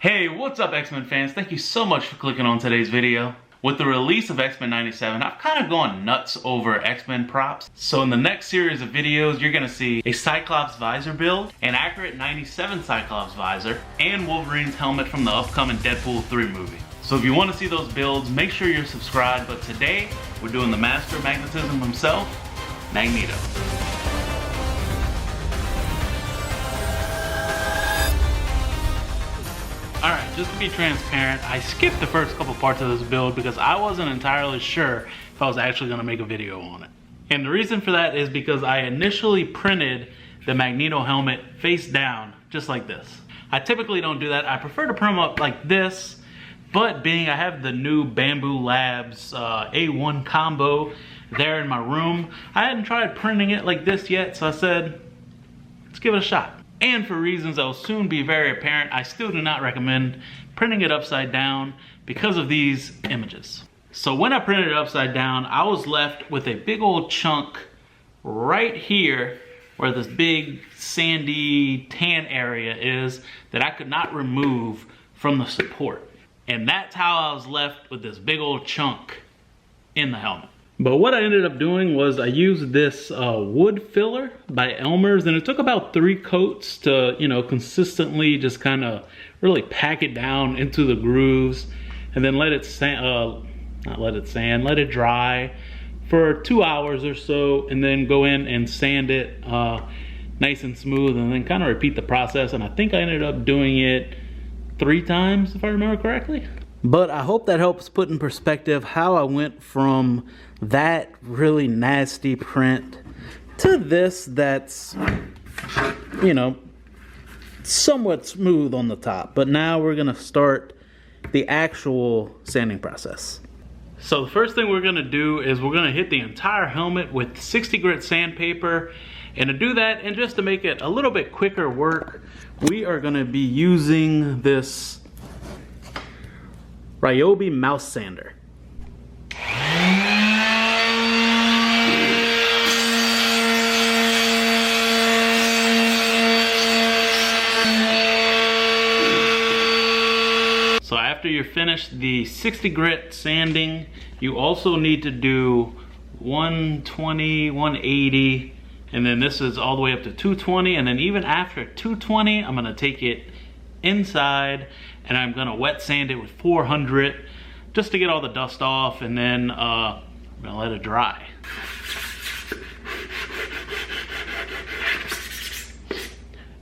Hey, what's up X-Men fans? Thank you so much for clicking on today's video. With the release of X-Men 97, I've kind of gone nuts over X-Men props. So in the next series of videos, you're gonna see a Cyclops visor build, an accurate 97 Cyclops visor, and Wolverine's helmet from the upcoming Deadpool 3 movie. So if you want to see those builds, make sure you're subscribed. But today, we're doing the master of magnetism himself, Magneto. Alright, just to be transparent, I skipped the first couple parts of this build because I wasn't entirely sure if I was actually going to make a video on it. And the reason for that is because I initially printed the Magneto helmet face down, just like this. I typically don't do that. I prefer to print them up like this, but being I have the new Bamboo Labs A1 combo there in my room, I hadn't tried printing it like this yet, so I said, let's give it a shot. And for reasons that will soon be very apparent, I still do not recommend printing it upside down because of these images. So when I printed it upside down, I was left with a big old chunk right here where this big sandy tan area is that I could not remove from the support. And that's how I was left with this big old chunk in the helmet. But what I ended up doing was I used this wood filler by Elmer's, and it took about 3 coats to, consistently just kind of really pack it down into the grooves, and then let it dry for 2 hours or so, and then go in and sand it nice and smooth, and then kind of repeat the process. And I think I ended up doing it 3 times, if I remember correctly. But I hope that helps put in perspective how I went from that really nasty print to this that's, somewhat smooth on the top. But now we're gonna start the actual sanding process. So the first thing we're gonna do is we're gonna hit the entire helmet with 60 grit sandpaper. And to do that, and just to make it a little bit quicker work, we are gonna be using this Ryobi mouse sander. So after you're finished the 60 grit sanding, you also need to do 120, 180, and then this is all the way up to 220, and then even after 220, I'm gonna take it inside and I'm gonna wet sand it with 400 just to get all the dust off, and then I'm gonna let it dry.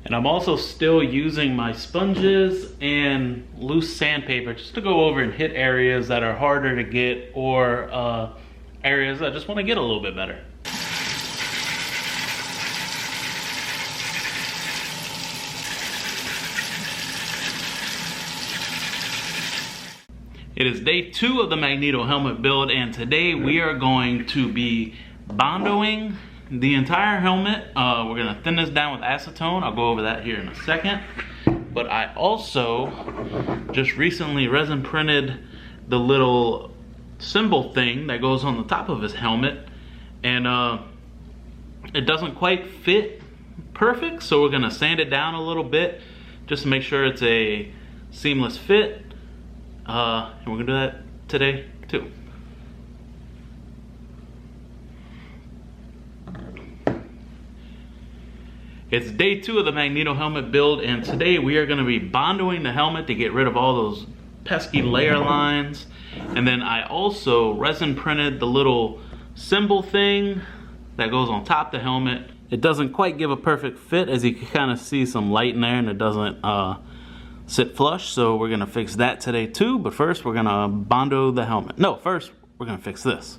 And I'm also still using my sponges and loose sandpaper just to go over and hit areas that are harder to get, or areas I just want to get a little bit better. It is day 2 of the Magneto helmet build, and today we are going to be bondoing the entire helmet. We're gonna thin this down with acetone. I'll go over that here in a second. But I also just recently resin printed the little symbol thing that goes on the top of his helmet, and it doesn't quite fit perfect, so we're gonna sand it down a little bit just to make sure it's a seamless fit. And we're gonna do that today too. It's day 2 of the Magneto helmet build, and today we are gonna be bondoing the helmet to get rid of all those pesky layer lines. And then I also resin printed the little symbol thing that goes on top of the helmet. It doesn't quite give a perfect fit, as you can kind of see some light in there, and it doesn't sit flush, so we're gonna fix that today too. But first we're gonna bondo the helmet. No, first we're gonna fix this.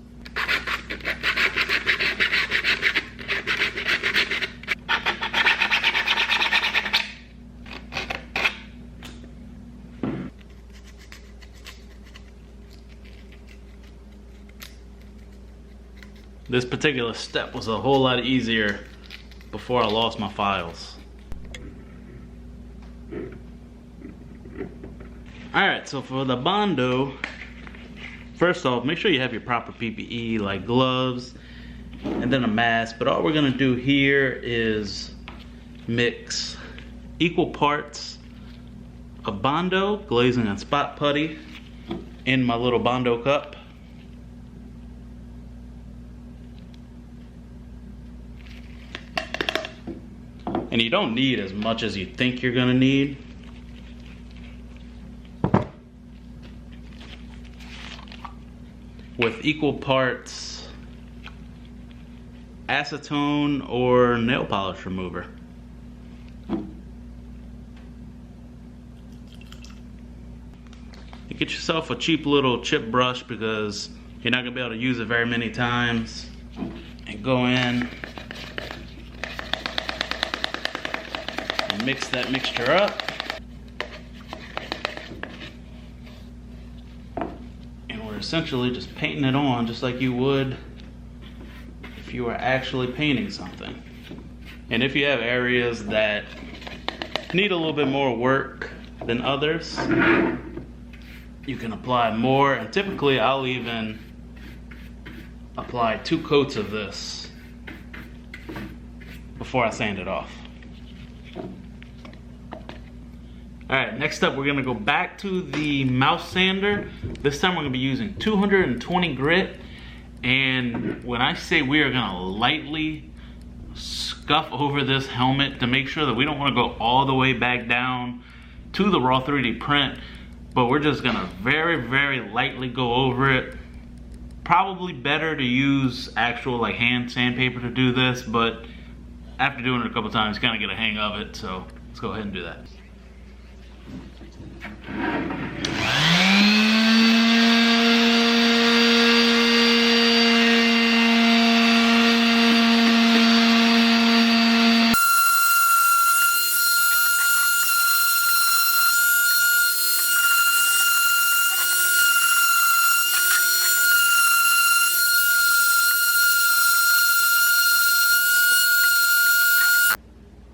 This particular step was a whole lot easier before I lost my files. Alright, so for the bondo, first off, make sure you have your proper PPE like gloves and then a mask. But all we're gonna do here is mix equal parts a Bondo glazing and spot putty in my little Bondo cup. And you don't need as much as you think you're gonna need. With equal parts acetone or nail polish remover. You get yourself a cheap little chip brush because you're not gonna be able to use it very many times. And go in and mix that mixture up. Essentially just painting it on just like you would if you were actually painting something. And if you have areas that need a little bit more work than others, you can apply more, and typically I'll even apply 2 coats of this before I sand it off. Alright, next up we're going to go back to the mouse sander. This time we're going to be using 220 grit, and when I say we are going to lightly scuff over this helmet to make sure that we don't want to go all the way back down to the raw 3D print, but we're just going to very, very lightly go over it. Probably better to use actual like hand sandpaper to do this, but after doing it a couple times you kind of get a hang of it, so let's go ahead and do that.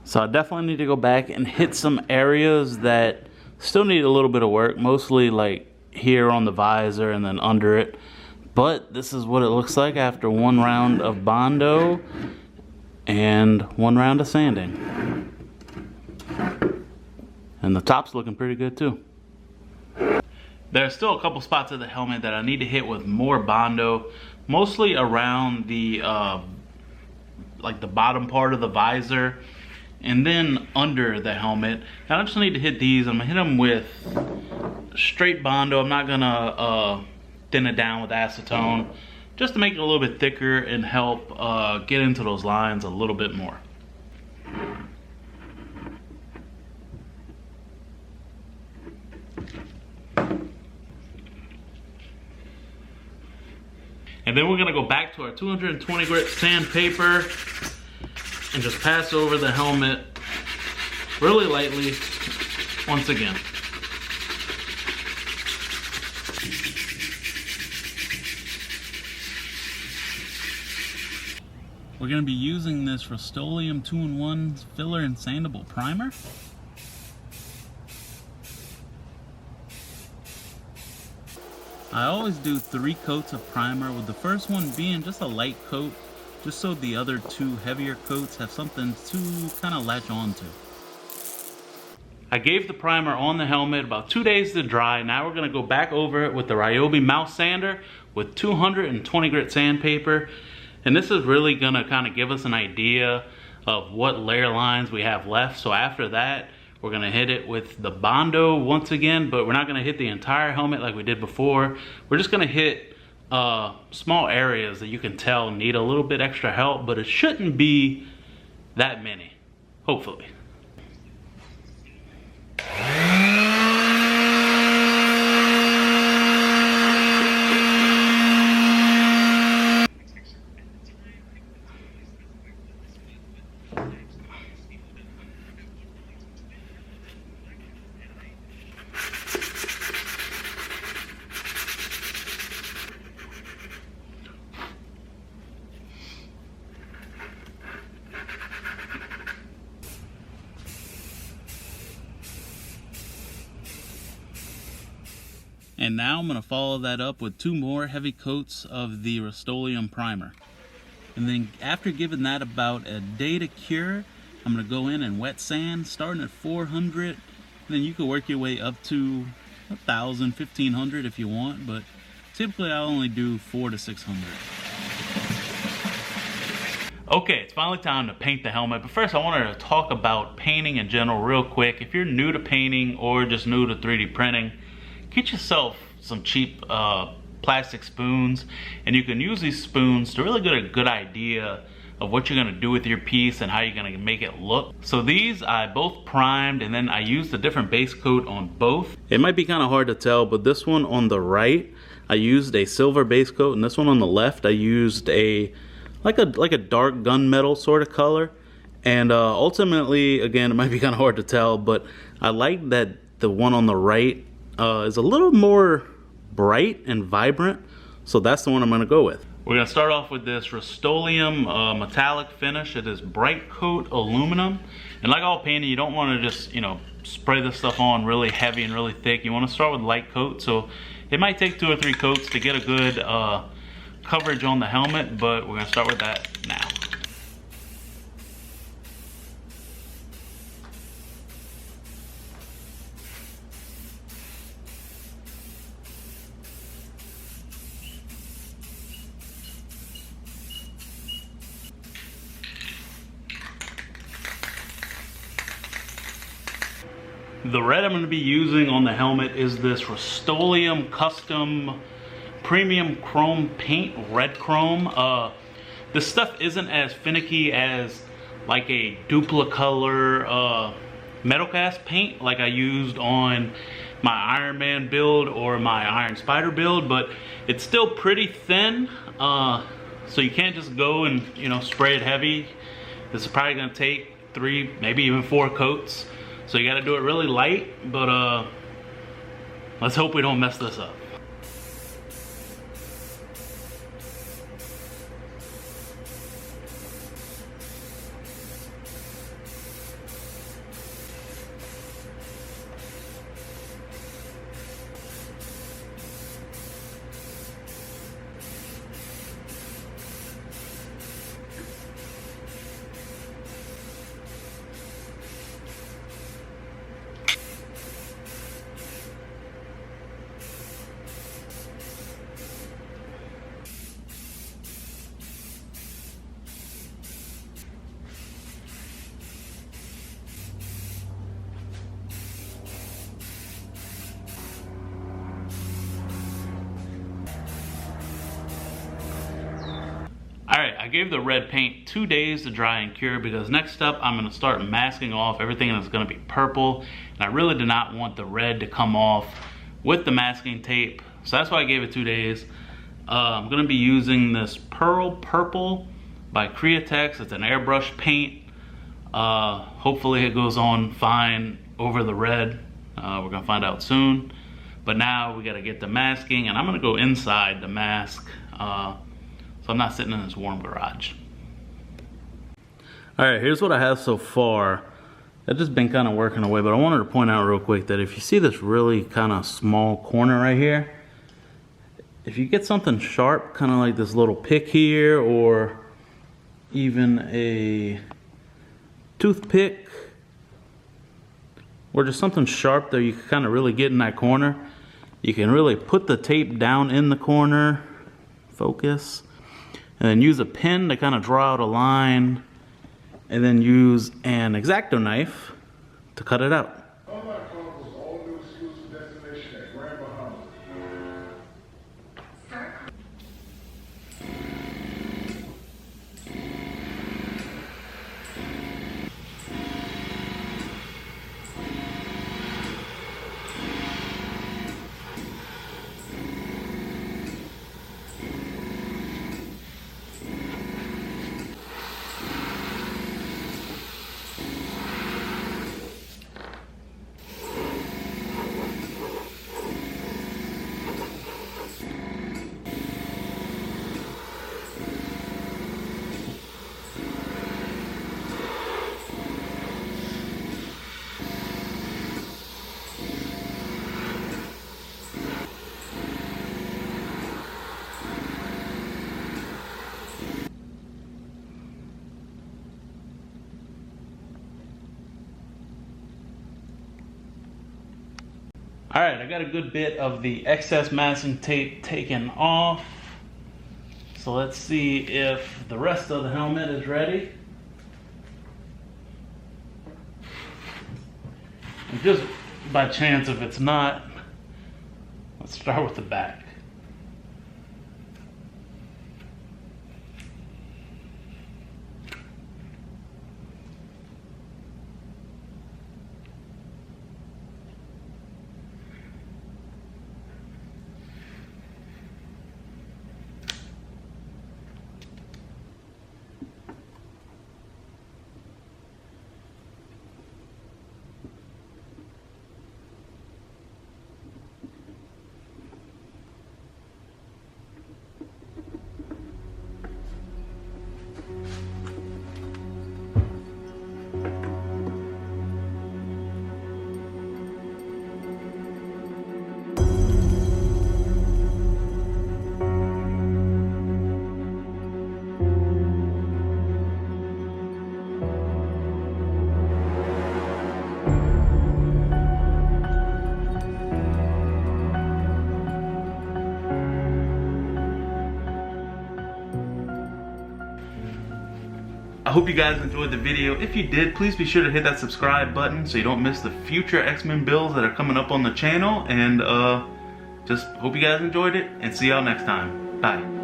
So I definitely need to go back and hit some areas that still need a little bit of work, mostly like here on the visor and then under it. But this is what it looks like after 1 round of Bondo and 1 round of sanding. And the top's looking pretty good too. There's still a couple spots of the helmet that I need to hit with more Bondo, mostly around the like the bottom part of the visor and then under the helmet. And I just need to hit these. I'm gonna hit them with straight Bondo. I'm not gonna thin it down with acetone, just to make it a little bit thicker and help get into those lines a little bit more. And then we're gonna go back to our 220 grit sandpaper and just pass over the helmet really lightly once again. We're going to be using this Rust-Oleum 2-in-1 filler and sandable primer. I always do 3 coats of primer, with the first one being just a light coat, just so the other 2 heavier coats have something to kind of latch on to. I gave the primer on the helmet about 2 days to dry. Now we're going to go back over it with the Ryobi mouse sander with 220 grit sandpaper. And this is really going to kind of give us an idea of what layer lines we have left. So after that, we're going to hit it with the Bondo once again, but we're not going to hit the entire helmet like we did before. We're just going to hit small areas that you can tell need a little bit extra help, but it shouldn't be that many, hopefully. And now I'm going to follow that up with 2 more heavy coats of the Rust-Oleum primer. And then after giving that about a day to cure, I'm going to go in and wet sand, starting at 400 then you could work your way up to 1,000, 1,500 if you want, but typically I only do 400 to 600. Okay, it's finally time to paint the helmet, but first I wanted to talk about painting in general real quick. If you're new to painting or just new to 3D printing, get yourself some cheap plastic spoons, and you can use these spoons to really get a good idea of what you're going to do with your piece and how you're going to make it look. So these I both primed, and then I used a different base coat on both. It might be kind of hard to tell, but this one on the right I used a silver base coat, and this one on the left I used a like a dark gunmetal sort of color. And ultimately, again, it might be kind of hard to tell, but I like that the one on the right is a little more bright and vibrant, so that's the one I'm going to go with. We're going to start off with this Rust-Oleum metallic finish. It is bright coat aluminum, and like all painting, you don't want to just, you know, spray this stuff on really heavy and really thick. You want to start with light coat, so it might take 2 or 3 coats to get a good coverage on the helmet, but we're going to start with that now. The red I'm going to be using on the helmet is this Rust-Oleum custom premium chrome paint, red chrome. This stuff isn't as finicky as like a Duplicolor metal cast paint like I used on my Iron Man build or my Iron Spider build, but it's still pretty thin, so you can't just go and, you know, spray it heavy. This is probably going to take 3, maybe even 4 coats. So you gotta do it really light, but let's hope we don't mess this up. Alright, I gave the red paint 2 days to dry and cure because next up I'm going to start masking off everything that's going to be purple, and I really did not want the red to come off with the masking tape, so that's why I gave it 2 days. I'm going to be using this Pearl Purple by Createx. It's an airbrush paint. Hopefully it goes on fine over the red. We're going to find out soon. But now we got to get the masking, and I'm going to go inside the mask. So I'm not sitting in this warm garage. Alright, here's what I have so far. I've just been kind of working away, but I wanted to point out real quick that if you see this really kind of small corner right here, if you get something sharp, kind of like this little pick here, or even a toothpick, or just something sharp that you can kind of really get in that corner, you can really put the tape down in the corner, focus, and then use a pen to kind of draw out a line, and then use an X-Acto knife to cut it out. All right, I got a good bit of the excess masking tape taken off. So let's see if the rest of the helmet is ready. And just by chance, if it's not, let's start with the back. I hope you guys enjoyed the video. If you did, please be sure to hit that subscribe button so you don't miss the future X-Men builds that are coming up on the channel. And just hope you guys enjoyed it, and see y'all next time. Bye.